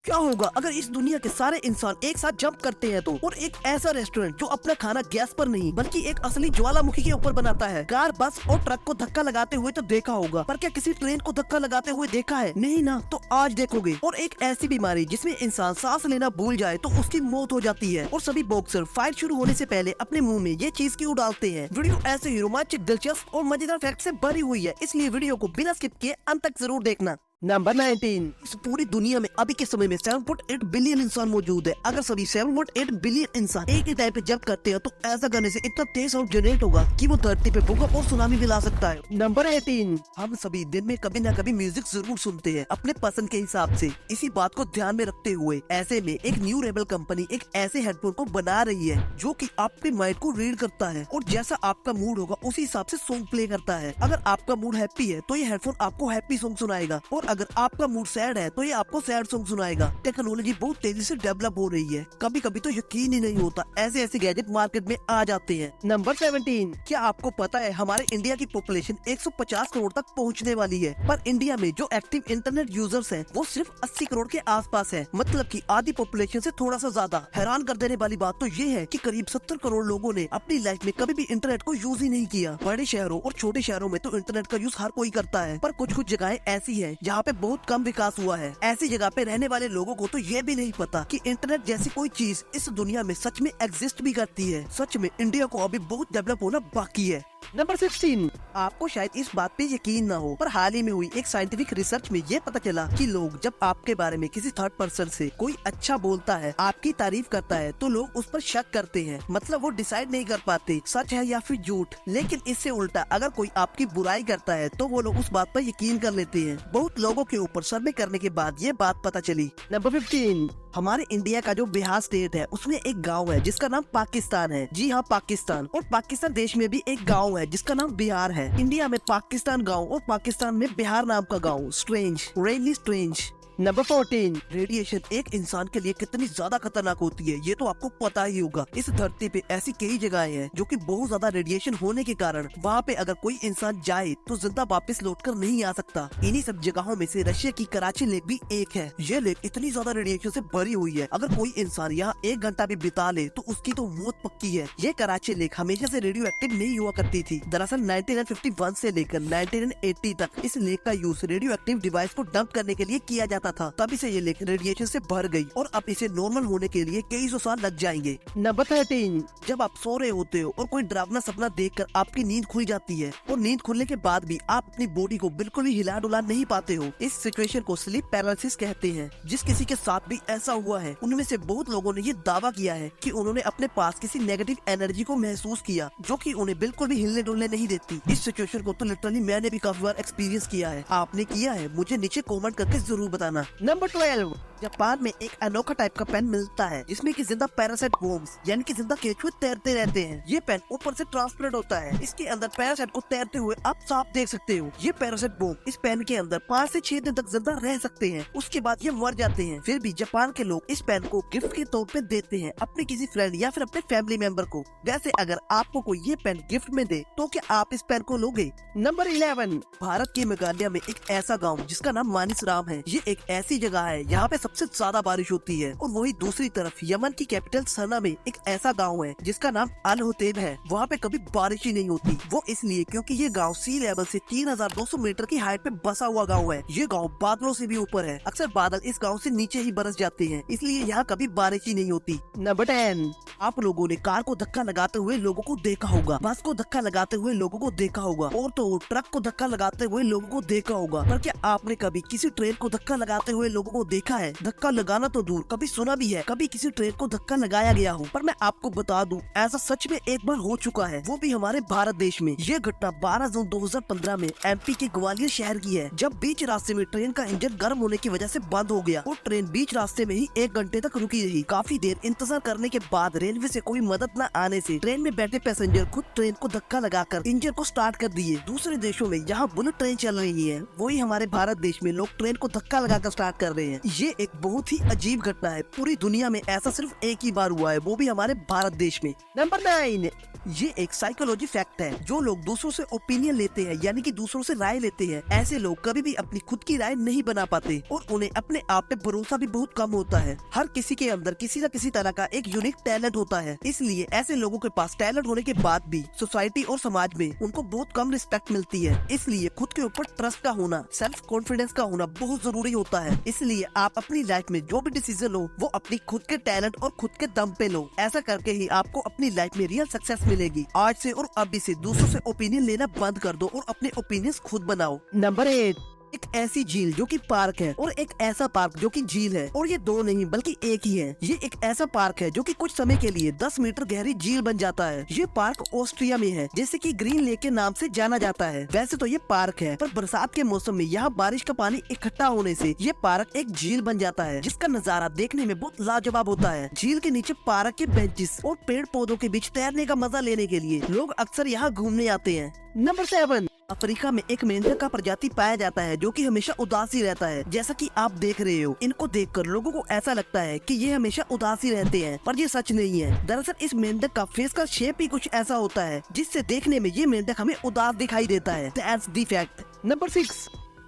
क्या होगा अगर इस दुनिया के सारे इंसान एक साथ जंप करते हैं तो? और एक ऐसा रेस्टोरेंट जो अपना खाना गैस पर नहीं बल्कि एक असली ज्वालामुखी के ऊपर बनाता है। कार, बस और ट्रक को धक्का लगाते हुए तो देखा होगा, पर क्या किसी ट्रेन को धक्का लगाते हुए देखा है? नहीं ना, तो आज देखोगे। और एक ऐसी बीमारी जिसमें इंसान सांस लेना भूल जाए तो उसकी मौत हो जाती है, और सभी बॉक्सर फाइट शुरू होने से पहले अपने मुंह में ये चीज क्यों डालते हैं? वीडियो ऐसे ही रोमांचक, दिलचस्प और मजेदार फैक्ट से भरी हुई है, इसलिए वीडियो को बिना स्किप किए अंत तक जरूर देखना। नंबर 19। इस पूरी दुनिया में अभी के समय में 7.8 बिलियन इंसान मौजूद है। अगर सभी 7.8 बिलियन इंसान एक ही टाइम पे जंप करते हैं तो ऐसा करने से इतना तेज साउंड जनरेट होगा कि वो धरती पे भूकंप और सुनामी भी ला सकता है। नंबर 18। हम सभी दिन में कभी न कभी म्यूजिक जरूर सुनते हैं अपने पसंद के हिसाब से। इसी बात को ध्यान में रखते हुए ऐसे में एक न्यू रेबल कंपनी एक ऐसे हेडफोन को बना रही है जो कि आपके माइंड को रीड करता है और जैसा आपका मूड होगा उसी हिसाब से सॉन्ग प्ले करता है। अगर आपका मूड हैप्पी है तो ये हेडफोन आपको हैप्पी सॉन्ग सुनाएगा, और अगर आपका मूड सैड है तो ये आपको सैड सॉन्ग सुनाएगा। टेक्नोलॉजी बहुत तेजी से डेवलप हो रही है, कभी कभी तो यकीन ही नहीं होता ऐसे ऐसे गैजेट मार्केट में आ जाते हैं। नंबर 17। क्या आपको पता है हमारे इंडिया की पॉपुलेशन 150 करोड़ तक पहुंचने वाली है, पर इंडिया में जो एक्टिव इंटरनेट यूजर्स हैं वो सिर्फ 80 करोड़ के आसपास है, मतलब कि आधी पॉपुलेशन से थोड़ा सा ज्यादा। हैरान कर देने वाली बात तो ये है कि करीब 70 करोड़ लोगों ने अपनी लाइफ में कभी भी इंटरनेट को यूज ही नहीं किया। बड़े शहरों और छोटे शहरों में तो इंटरनेट का यूज हर कोई करता है, पर कुछ कुछ जगहें ऐसी है जहाँ पे बहुत कम विकास हुआ है। ऐसी जगह पे रहने वाले लोगों को तो ये भी नहीं पता कि इंटरनेट जैसी कोई चीज इस दुनिया में सच में एग्जिस्ट भी करती है। सच में इंडिया को अभी बहुत डेवलप होना बाकी है। नंबर 16। आपको शायद इस बात पे यकीन ना हो, पर हाल ही में हुई एक साइंटिफिक रिसर्च में ये पता चला कि लोग जब आपके बारे में किसी थर्ड पर्सन से कोई अच्छा बोलता है, आपकी तारीफ करता है, तो लोग उस पर शक करते हैं। मतलब वो डिसाइड नहीं कर पाते सच है या फिर झूठ। लेकिन इससे उल्टा अगर कोई आपकी बुराई करता है तो वो लोग उस बात पर यकीन कर लेते हैं। बहुत लोगों के ऊपर सर्वे करने के बाद ये बात पता चली। नंबर 15। हमारे इंडिया का जो बिहार स्टेट है उसमें एक गांव है जिसका नाम पाकिस्तान है। जी हाँ, पाकिस्तान। और पाकिस्तान देश में भी एक गांव है जिसका नाम बिहार है। इंडिया में पाकिस्तान गांव और पाकिस्तान में बिहार नाम का गांव। Strange, really strange. Number 14। Radiation एक इंसान के लिए कितनी ज्यादा खतरनाक होती है ये तो आपको पता ही होगा। इस धरती पे ऐसी कई जगहें हैं जो कि बहुत ज्यादा रेडिएशन होने के कारण वहाँ पे अगर कोई इंसान जाए तो जिंदा वापस लौटकर नहीं आ सकता। इन्हीं सब जगहों में से रशिया की कराची लेक भी एक है। ये लेक इतनी ज्यादा रेडिएशन से भरी हुई है, अगर कोई इंसान यहाँ 1 घंटा भी बिता ले तो उसकी तो मौत पक्की है। ये कराची लेक हमेशा से रेडियो एक्टिव नहीं हुआ करती थी। दरअसल 1951 से लेकर 1980 तक इस लेक का यूज रेडियो एक्टिव डिवाइस को डंप करने के लिए किया जाता था। तभी से ये लेक रेडिएशन से भर गई और अब इसे नॉर्मल होने के लिए कई सौ साल लग जाएंगे। नंबर 13। जब आप सो रहे होते हो और कोई डरावना सपना देखकर आपकी नींद खुल जाती है और नींद खुलने के बाद भी आप अपनी बॉडी को बिल्कुल भी हिला डुला नहीं पाते हो, इस सिचुएशन को स्लीप पैरालिसिस कहते हैं। जिस किसी के साथ भी ऐसा हुआ है उनमें से बहुत लोगों ने ये दावा किया है कि उन्होंने अपने पास किसी नेगेटिव एनर्जी को महसूस किया जो कि उन्हें बिल्कुल भी हिलने डुलने नहीं देती। इस सिचुएशन को तो लिटरली मैंने भी काफी बार एक्सपीरियंस किया है। आपने किया है? मुझे नीचे कमेंट करके जरूर बताना। नंबर 12। जापान में एक अनोखा टाइप का पेन मिलता है जिसमें कि जिंदा पैरासाइट वर्म्स यानी कि जिंदा केंचुए तैरते रहते हैं। ये पेन ऊपर से ट्रांसपेरेंट होता है, इसके अंदर पैरासाइट को तैरते हुए आप साफ देख सकते हो। ये पैरासाइट वर्म इस पेन के अंदर 5 से 6 दिन तक जिंदा रह सकते हैं, उसके बाद ये मर जाते हैं। फिर भी जापान के लोग इस पेन को गिफ्ट के तौर पे देते हैं अपने किसी फ्रेंड या फिर अपने फैमिली मेंबर को। वैसे अगर आपको कोई ये पेन गिफ्ट में दे तो क्या आप इस पेन को लोगे? नंबर 11। भारत के मेघालय में एक ऐसा गाँव जिसका नाम मानिसराम है। ये एक ऐसी जगह है यहाँ पे सबसे ज्यादा बारिश होती है। और वही दूसरी तरफ यमन की कैपिटल सना में एक ऐसा गांव है जिसका नाम अल होतेब है। वहाँ पे कभी बारिश ही नहीं होती, वो इसलिए क्योंकि ये गांव सी लेवल से 3200 मीटर की हाइट पे बसा हुआ गांव है। ये गांव बादलों से भी ऊपर है, अक्सर बादल इस गांव से नीचे ही बरस जाते हैं, इसलिए यहाँ कभी बारिश ही नहीं होती। नंबर 10। आप लोगों ने कार को धक्का लगाते हुए लोगों को देखा होगा, बस को धक्का लगाते हुए लोगों को देखा होगा, और तो ट्रक को धक्का लगाते हुए लोगों को देखा होगा, पर क्या आपने कभी किसी ट्रेन को धक्का लगाते हुए लोगों को देखा है? धक्का लगाना तो दूर, कभी सुना भी है कभी किसी ट्रेन को धक्का लगाया गया हो। पर मैं आपको बता दूं ऐसा सच में एक बार हो चुका है, वो भी हमारे भारत देश में। ये घटना 12 जून 2015 में एमपी के ग्वालियर शहर की है, जब बीच रास्ते में ट्रेन का इंजन गर्म होने की वजह से बंद हो गया और ट्रेन बीच रास्ते में ही 1 घंटे तक रुकी रही। काफी देर इंतजार करने के बाद रेलवे से कोई मदद न आने से ट्रेन में बैठे पैसेंजर खुद ट्रेन को धक्का लगाकर इंजन को स्टार्ट कर दिए। दूसरे देशों में जहाँ बुलेट ट्रेन चल रही है वही हमारे भारत देश में लोग ट्रेन को धक्का लगाकर स्टार्ट कर रहे हैं। ये एक बहुत ही अजीब घटना है, पूरी दुनिया में ऐसा सिर्फ एक ही बार हुआ है, वो भी हमारे भारत देश में। नंबर 9। ये एक साइकोलॉजी फैक्ट है। जो लोग दूसरों से ओपिनियन लेते हैं यानी कि दूसरों से राय लेते हैं, ऐसे लोग कभी भी अपनी खुद की राय नहीं बना पाते और उन्हें अपने आप पे भरोसा भी बहुत कम होता है। हर किसी के अंदर किसी न किसी तरह का एक यूनिक टैलेंट होता है, इसलिए ऐसे लोगों के पास टैलेंट होने के बाद भी सोसाइटी और समाज में उनको बहुत कम रिस्पेक्ट मिलती है। इसलिए खुद के ऊपर ट्रस्ट का होना, सेल्फ कॉन्फिडेंस का होना बहुत जरूरी होता है। इसलिए आप अपनी लाइफ में जो भी डिसीजन लो वो अपनी खुद के टैलेंट और खुद के दम पे लो। ऐसा करके ही आपको अपनी लाइफ में रियल सक्सेस मिलेगी। आज से और अभी से दूसरों से ओपिनियन लेना बंद कर दो और अपने ओपिनियंस खुद बनाओ। नंबर 8, एक ऐसी झील जो कि पार्क है और एक ऐसा पार्क जो कि झील है, और ये दो नहीं बल्कि एक ही है। ये एक ऐसा पार्क है जो कि कुछ समय के लिए 10 मीटर गहरी झील बन जाता है। ये पार्क ऑस्ट्रिया में है, जैसे कि ग्रीन लेक के नाम से जाना जाता है। वैसे तो ये पार्क है, पर बरसात के मौसम में यहाँ बारिश का पानी इकट्ठा होने से ये पार्क एक झील बन जाता है, जिसका नजारा देखने में बहुत लाजवाब होता है। झील के नीचे पार्क के बेंचेस और पेड़ पौधों के बीच तैरने का मजा लेने के लिए लोग अक्सर यहाँ घूमने आते हैं। नंबर 7, अफ्रीका में एक मेंढक का प्रजाति पाया जाता है जो कि हमेशा उदास ही रहता है। जैसा कि आप देख रहे हो, इनको देखकर लोगों को ऐसा लगता है कि ये हमेशा उदास ही रहते हैं, पर ये सच नहीं है। दरअसल इस मेंढक का फेस का शेप ही कुछ ऐसा होता है जिससे देखने में ये मेंढक हमें उदास दिखाई देता है। That's the fact. नंबर 6,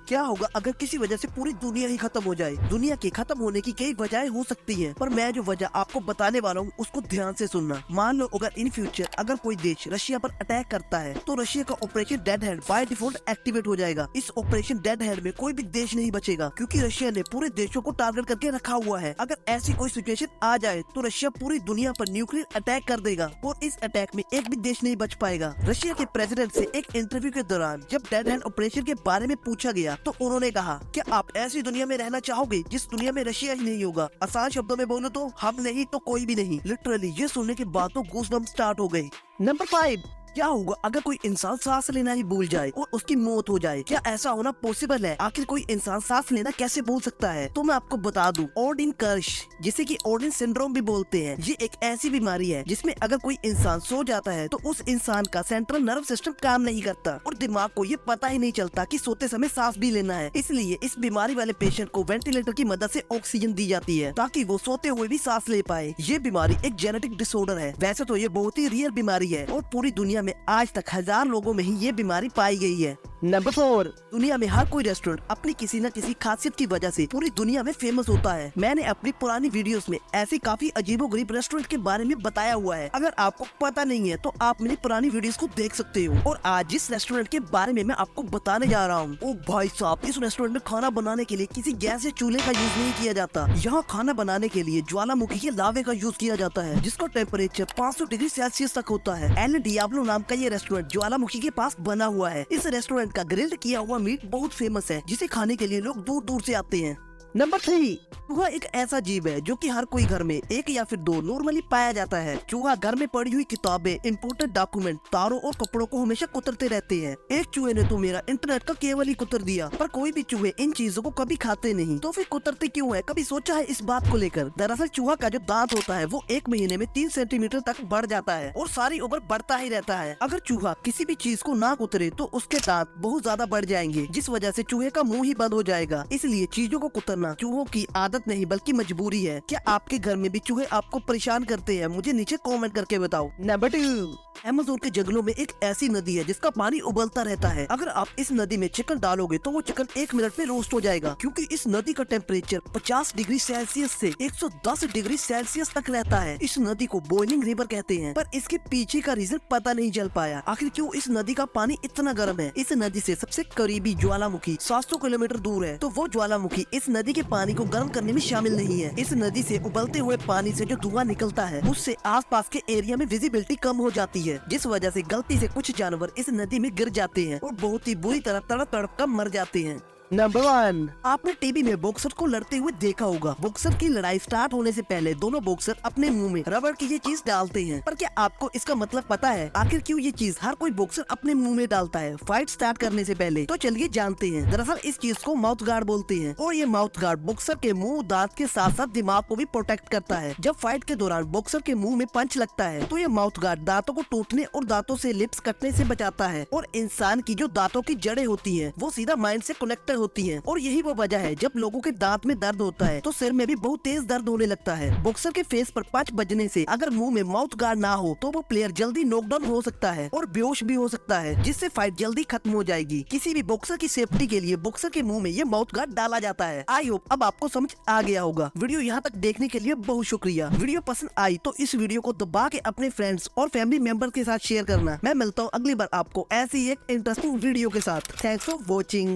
क्या होगा अगर किसी वजह से पूरी दुनिया ही खत्म हो जाए? दुनिया के खत्म होने की कई वजहें हो सकती हैं, पर मैं जो वजह आपको बताने वाला हूँ उसको ध्यान से सुनना। मान लो अगर इन फ्यूचर अगर कोई देश रशिया पर अटैक करता है तो रशिया का operation dead hand by default activate हो जाएगा। इस ऑपरेशन डेड हैंड में कोई भी देश नहीं बचेगा, क्योंकि रशिया ने पूरे देशों को टारगेट करके रखा हुआ है। अगर ऐसी कोई सिचुएशन आ जाए तो रशिया पूरी दुनिया पर न्यूक्लियर अटैक कर देगा और इस अटैक में एक भी देश नहीं बच पाएगा। रशिया के प्रेसिडेंट से एक इंटरव्यू के दौरान जब डेड हैंड ऑपरेशन के बारे में पूछा गया तो उन्होंने कहा, क्या आप ऐसी दुनिया में रहना चाहोगे जिस दुनिया में रशिया ही नहीं होगा? आसान शब्दों में बोलो तो हम नहीं तो कोई भी नहीं। लिटरली ये सुनने के बाद तो गूज़बम्प स्टार्ट हो गए। नंबर 5, क्या होगा अगर कोई इंसान सांस लेना ही भूल जाए और उसकी मौत हो जाए? क्या ऐसा होना पॉसिबल है? आखिर कोई इंसान सांस लेना कैसे भूल सकता है? तो मैं आपको बता दूं, ओडिन कर्श, जिसे कि ओडिन सिंड्रोम भी बोलते हैं, ये एक ऐसी बीमारी है जिसमें अगर कोई इंसान सो जाता है तो उस इंसान का सेंट्रल नर्व सिस्टम काम नहीं करता और दिमाग को ये पता ही नहीं चलता कि सोते समय सांस भी लेना है। इसलिए इस बीमारी वाले पेशेंट को वेंटिलेटर की मदद से ऑक्सीजन दी जाती है ताकि वो सोते हुए भी सांस ले पाए। ये बीमारी एक जेनेटिक डिसऑर्डर है। वैसे तो ये बहुत ही रियल बीमारी है और पूरी दुनिया में आज तक 1000 लोगों में ही ये बीमारी पाई गई है। नंबर 4, दुनिया में हर कोई रेस्टोरेंट अपनी किसी न किसी खासियत की वजह से पूरी दुनिया में फेमस होता है। मैंने अपनी पुरानी वीडियोस में ऐसी काफी अजीबोगरीब रेस्टोरेंट के बारे में बताया हुआ है। अगर आपको पता नहीं है तो आप मेरी पुरानी वीडियोस को देख सकते हो। और आज जिस रेस्टोरेंट के बारे में मैं आपको बताने जा रहा हूँ, ओ भाई साहब, इस रेस्टोरेंट में खाना बनाने के लिए किसी गैस या चूल्हे का यूज नहीं किया जाता। यहाँ खाना बनाने के लिए ज्वालामुखी के लावे का यूज किया जाता है, जिसका टेम्परेचर 500 डिग्री सेल्सियस तक होता है। एल डियाब्लो नाम का ये रेस्टोरेंट ज्वालामुखी के पास बना हुआ है। इस रेस्टोरेंट का ग्रिल्ड किया हुआ मीट बहुत फेमस है, जिसे खाने के लिए लोग दूर दूर से आते हैं। नंबर 3, चूहा एक ऐसा जीव है जो कि हर कोई घर में एक या फिर दो नॉर्मली पाया जाता है। चूहा घर में पड़ी हुई किताबें, इम्पोर्टेंट डॉक्यूमेंट, तारों और कपड़ों को हमेशा कुतरते रहते हैं। एक चूहे ने तो मेरा इंटरनेट का केबल ही कुतर दिया। पर कोई भी चूहे इन चीजों को कभी खाते नहीं, तो फिर कुतरते क्यों है? कभी सोचा है इस बात को लेकर? दरअसल चूहा का जो दांत होता है वो 1 महीने में 3 सेंटीमीटर तक बढ़ जाता है और सारी उम्र बढ़ता ही रहता है। अगर चूहा किसी भी चीज को ना कुतरे तो उसके दांत बहुत ज्यादा बढ़ जाएंगे, जिस वजह से चूहे का मुंह ही बंद हो जाएगा। इसलिए चीजों को कुतरना चूहों की आदत नहीं बल्कि मजबूरी है। क्या आपके घर में भी चूहे आपको परेशान करते हैं? मुझे नीचे कमेंट करके बताओ। नंबर 2, अमेज़न के जंगलों में एक ऐसी नदी है जिसका पानी उबलता रहता है। अगर आप इस नदी में चिकन डालोगे तो वो चिकन 1 मिनट में रोस्ट हो जाएगा, क्योंकि इस नदी का टेम्परेचर 50 डिग्री सेल्सियस से 110 डिग्री सेल्सियस तक रहता है। इस नदी को बॉइलिंग रिवर कहते हैं, पर इसके पीछे का रीजन पता नहीं चल पाया। आखिर क्यों इस नदी का पानी इतना गर्म है? इस नदी से सबसे करीबी ज्वालामुखी 700 किलोमीटर दूर है, तो वो ज्वालामुखी इस नदी के पानी को गर्म करने में शामिल नहीं है। इस नदी से उबलते हुए पानी से जो धुआं निकलता है उससे आसपास के एरिया में विजिबिलिटी कम हो जाती है, जिस वजह से गलती से कुछ जानवर इस नदी में गिर जाते हैं और बहुत ही बुरी तरह तड़प तड़प कर मर जाते हैं। नंबर 1, आपने टीवी में बॉक्सर को लड़ते हुए देखा होगा। बॉक्सर की लड़ाई स्टार्ट होने से पहले दोनों बॉक्सर अपने मुंह में रबड़ की ये चीज डालते हैं। पर क्या आपको इसका मतलब पता है? आखिर क्यों ये चीज हर कोई बॉक्सर अपने मुंह में डालता है फाइट स्टार्ट करने से पहले? तो चलिए जानते हैं। दरअसल इस चीज को माउथ गार्ड बोलते हैं और ये माउथ गार्ड बॉक्सर के मुंह, दांत के साथ साथ दिमाग को भी प्रोटेक्ट करता है। जब फाइट के दौरान बॉक्सर के मुंह में पंच लगता है तो ये माउथ गार्ड दांतों को टूटने और दांतों से लिप्स कटने से बचाता है और इंसान की जो दांतों की जड़ें होती है वो सीधा माइंड से कनेक्टेड होती है और यही वो वजह है जब लोगों के दांत में दर्द होता है तो सिर में भी बहुत तेज दर्द होने लगता है। बॉक्सर के फेस पर पंच बजने से अगर मुंह में माउथ गार्ड ना हो तो वो प्लेयर जल्दी नॉकडाउन हो सकता है और बेहोश भी हो सकता है, जिससे फाइट जल्दी खत्म हो जाएगी। किसी भी बॉक्सर की सेफ्टी के लिए बॉक्सर के मुंह में ये माउथ गार्ड डाला जाता है। आई होप अब आपको समझ आ गया होगा। वीडियो यहाँ तक देखने के लिए बहुत शुक्रिया। वीडियो पसंद आई तो इस वीडियो को दबा के अपने फ्रेंड्स और फैमिली मेंबर के साथ शेयर करना। मैं मिलता हूँ अगली बार आपको ऐसी एक इंटरेस्टिंग वीडियो के साथ। Thanks for watching.